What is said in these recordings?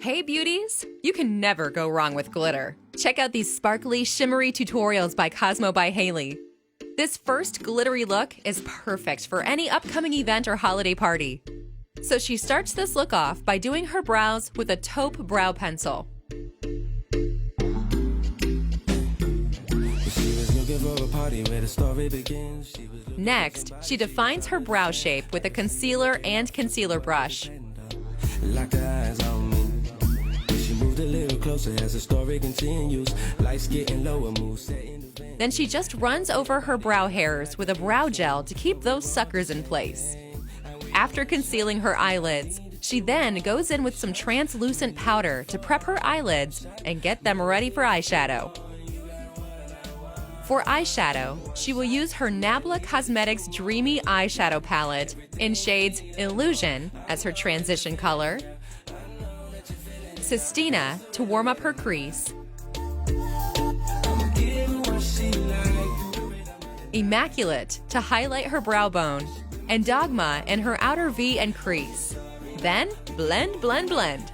Hey beauties! You can never go wrong with glitter. Check out these sparkly, shimmery tutorials by Cosmobyhaley. This first glittery look is perfect for any upcoming event or holiday party. So she starts this look off by doing her brows with a taupe brow pencil. Next, she defines her brow shape with a concealer and concealer brush. Then she just runs over her brow hairs with a brow gel to keep those suckers in place. After concealing her eyelids, she then goes in with some translucent powder to prep her eyelids and get them ready for eyeshadow. For eyeshadow, she will use her Nabla Cosmetics Dreamy Eyeshadow Palette in shades Illusion as her transition color, Sistina to warm up her crease, Immaculate to highlight her brow bone, and Dogma in her outer V and crease. Then blend, blend, blend.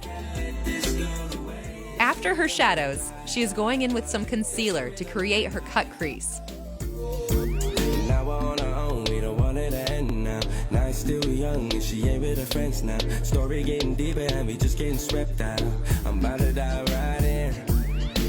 After her shadows, she is going in with some concealer to create her cut crease. Now we're on our own, we don't want it to end now. Now it's still young and she ain't with her friends now. Story getting deeper and we just getting swept out. I'm about to dive right in.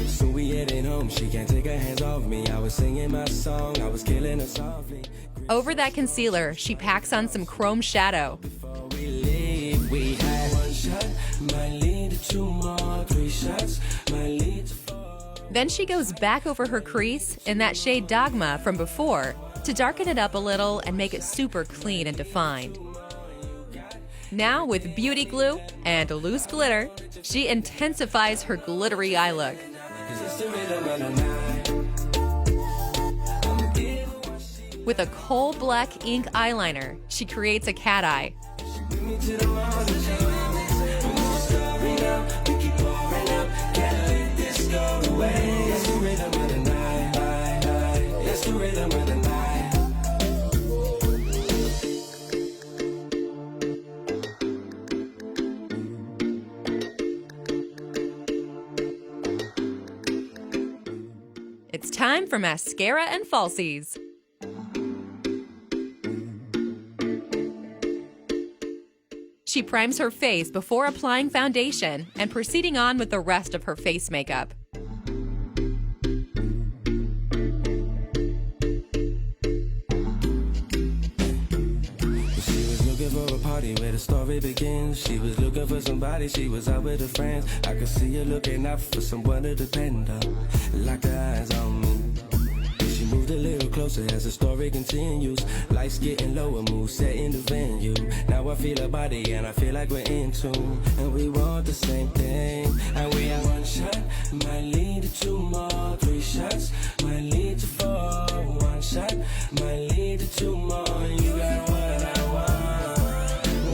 So we heading home, she can't take her hands off me. I was singing my song, I was killing her softly. Over that concealer, she packs on some chrome shadow. Before we leave, we had one shot, might lead to two more, three shots, might lead to four. Then she goes back over her crease in that shade Dogma from before to darken it up a little and make it super clean and defined. Now with beauty glue and loose glitter, she intensifies her glittery eye look. With a coal black ink eyeliner, she creates a cat eye. It's time for mascara and falsies. She primes her face before applying foundation and proceeding on with the rest of her face makeup. For a party where the story begins. She was looking for somebody, she was out with her friends. I could see her looking out for someone to depend on. Locked her eyes on me. She moved a little closer as the story continues. Lights getting lower, mood setting the venue. Now I feel her body and I feel like we're in tune. And we want the same thing. And we have one shot, might lead to two more, three shots, might lead to four. One shot, might lead to two more. You got what I want.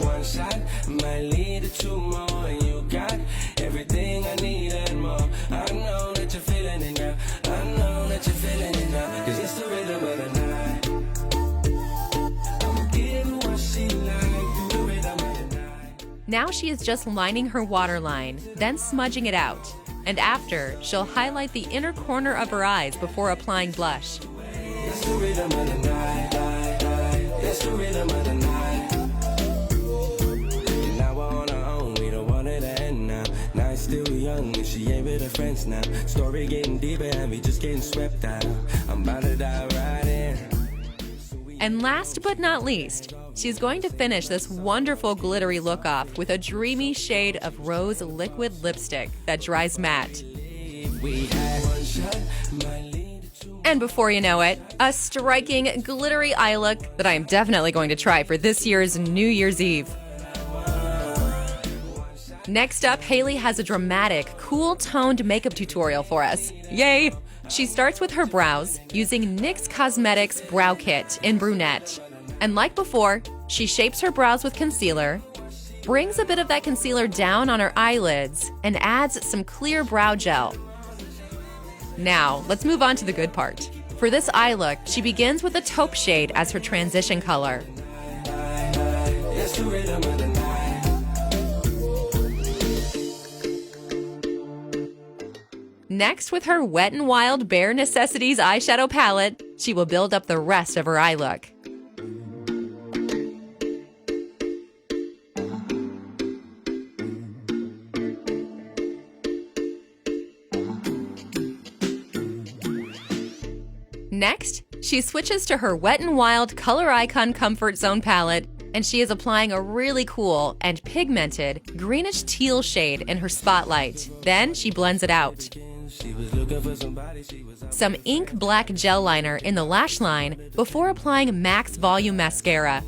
One shot, might lead to two more. You got everything I need and more. I know that you're feeling it now. I know that you're feeling it now. Cause it's the rhythm of the night. I'ma give her what she like. The rhythm of the night. Now she is just lining her waterline, then smudging it out. And after, she'll highlight the inner corner of her eyes before applying blush. It's the rhythm of the night. It's the rhythm of the night. And now we're on our own, we don't want it to end now. Now it's still young and she ain't with her friends now. Story getting deeper and we just getting swept out. I'm about to dive right in. And last but not least, she's going to finish this wonderful glittery look off with a dreamy shade of rose liquid lipstick that dries matte. We had one shot, might lead to two. And before you know it, a striking glittery eye look that I am definitely going to try for this year's New Year's Eve. Next up, Haley has a dramatic, cool-toned makeup tutorial for us. Yay! She starts with her brows using NYX Cosmetics Brow Kit in Brunette. And like before, she shapes her brows with concealer, brings a bit of that concealer down on her eyelids, and adds some clear brow gel. Now, let's move on to the good part. For this eye look, she begins with a taupe shade as her transition color. It's the rhythm of the night. Next, with her Wet n Wild Bare Necessities eyeshadow palette, she will build up the rest of her eye look. Next, she switches to her Wet n Wild Color Icon Comfort Zone palette, and she is applying a really cool and pigmented greenish teal shade in her spotlight. Then she blends it out. Some ink black gel liner in the lash line before applying Max Volume Mascara.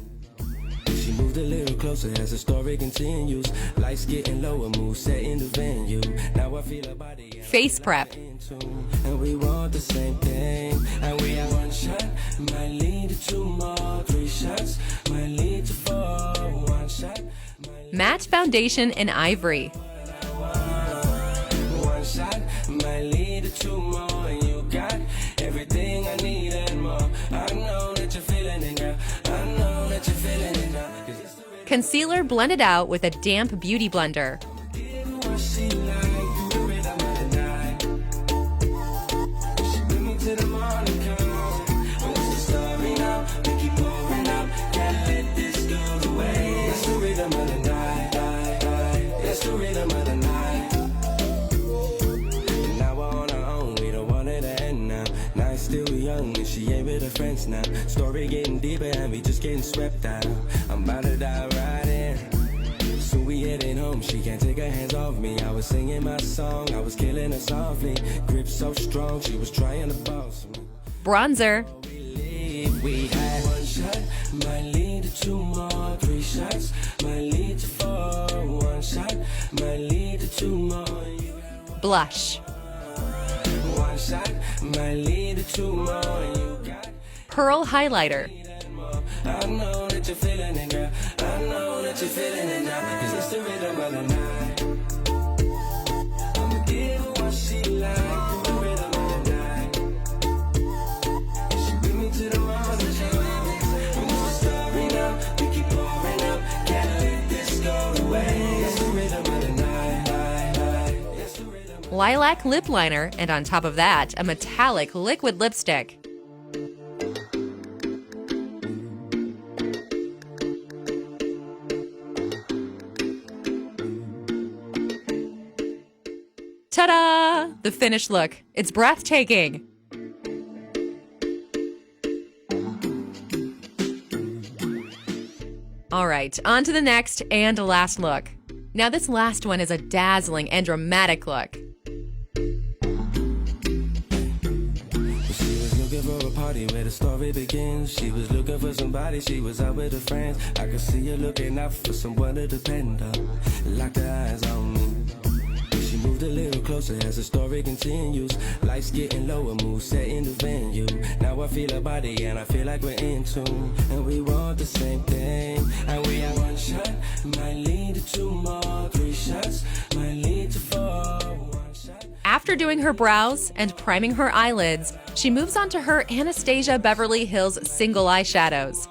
She moved a little closer as the story continues. Lights getting lower, mood setting the venue. Now I feel her body. Face prep. And we want the same thing. And we have one shot, might lead to 2 more, 3 shots, might lead to 4, 1 shot. Matte foundation in ivory. 1 shot, might lead to 2 more. And you got everything I need and more. I know that you're feeling it, girl. I know that you're feeling it now. Concealer blended out with a damp beauty blender. She ain't with her friends now. Story getting deeper and we just getting swept out. I'm about to dive right in. So we heading home, she can't take her hands off me. I was singing my song, I was killing her softly. Grip so strong, she was trying to boss me. Bronzer. We had 1 shot, might lead to 2 more, 3 shots, might lead to 4, 1 shot, might lead to 2 more. Blush. 1 shot, might lead to 2 more. Pearl highlighter. I know that you're feeling it, girl. I know that you're feeling it now. 'Cause it's the rhythm of the night. I'ma give her what she like. The rhythm of the night. She bring me to the morning. We know the story now. We keep pouring up. Can't let this go away. It's the rhythm of the night. It's the rhythm. Lilac lip liner, and on top of that, a metallic liquid lipstick. Ta-da! The finished look. It's breathtaking. All right, on to the next and last look. Now this last one is a dazzling and dramatic look. For a party where the story begins. She was looking for somebody, she was out with her friends. I could see her looking out for someone to depend on. Locked her eyes on me. She moved a little closer as the story continues. Lights getting lower, mood setting the venue. Now I feel her body and I feel like we're in tune. And we want the same thing. And we have 1 shot, might lead to 2 more, 3 shots, might lead to 4, 1 shot. After doing her brows and priming her eyelids, she moves on to her Anastasia Beverly Hills single eyeshadows.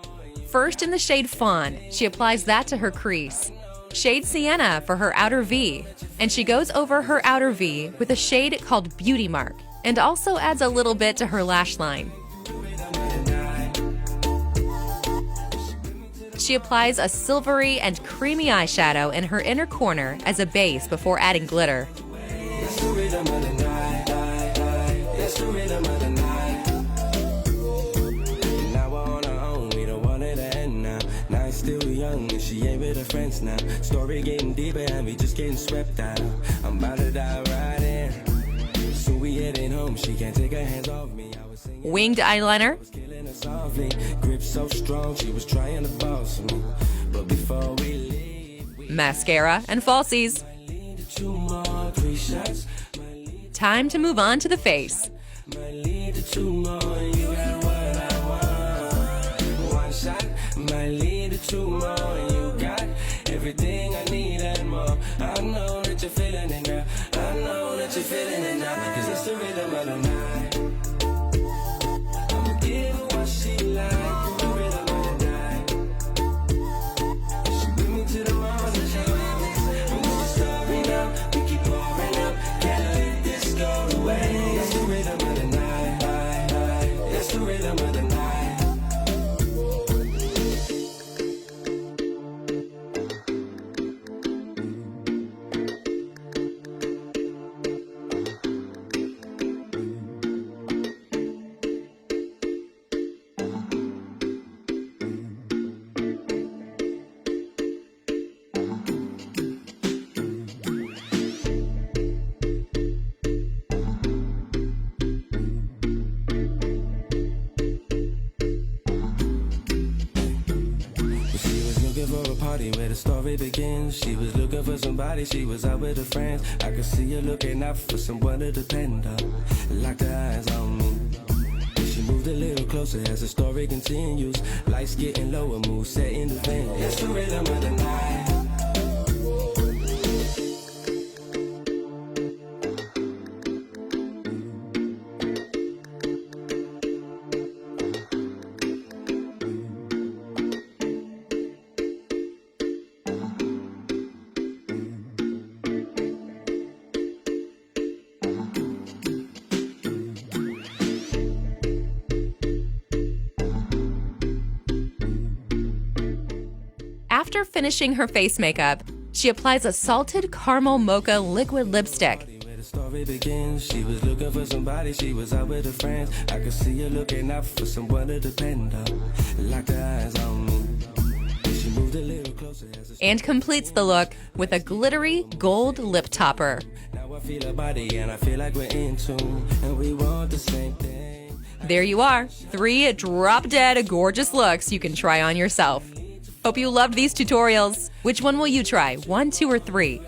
First in the shade Fawn, she applies that to her crease. Shade Sienna for her outer V, and she goes over her outer V with a shade called Beauty Mark, and also adds a little bit to her lash line. She applies a silvery and creamy eyeshadow in her inner corner as a base before adding glitter. It's the rhythm of the night. It's the rhythm of the night. Now we're on our own, we don't want it to end now. Night still young and she ain't with her friends now. Story getting deeper and we just getting swept out. I'm about to dive right in. So we heading home, she can't take her hands off me. I was singing, Winged eyeliner. was killing her softly. Grip so strong, she was trying to boss me. But before we leave, Mascara and falsies. 2 more, 3 shots. Time to move on to the face. Might lead to 2 more, you got what I want. 1 shot, might lead to 2 more, you got everything I need and more. I know that you're feeling it, girl. I know that you're feeling it now. 'Cause it's the rhythm of the night. I'ma give her what she like. The rhythm of the night. She bring me to the morning. We know the story now. We keep pouring up. Can't let this go away. party where the story begins. She was looking for somebody, she was out with her friends. I could see her looking out for someone to depend on. Locked her eyes on me. She moved a little closer as the story continues. Lights getting lower, mood setting the vein. It's the rhythm of the night. After finishing her face makeup, she applies a salted caramel mocha liquid lipstick. Where the story begins, she was looking for somebody, she was out with her friends. I could see her looking out for someone to depend on. Locked her eyes on me. She moved a little closer as the And completes the look with a glittery gold lip topper. Now I feel her body and I feel like we're in tune, and we want the same thing. There you are, 3 drop-dead gorgeous looks you can try on yourself. Hope you loved these tutorials. Which one will you try, 1, 2, or 3?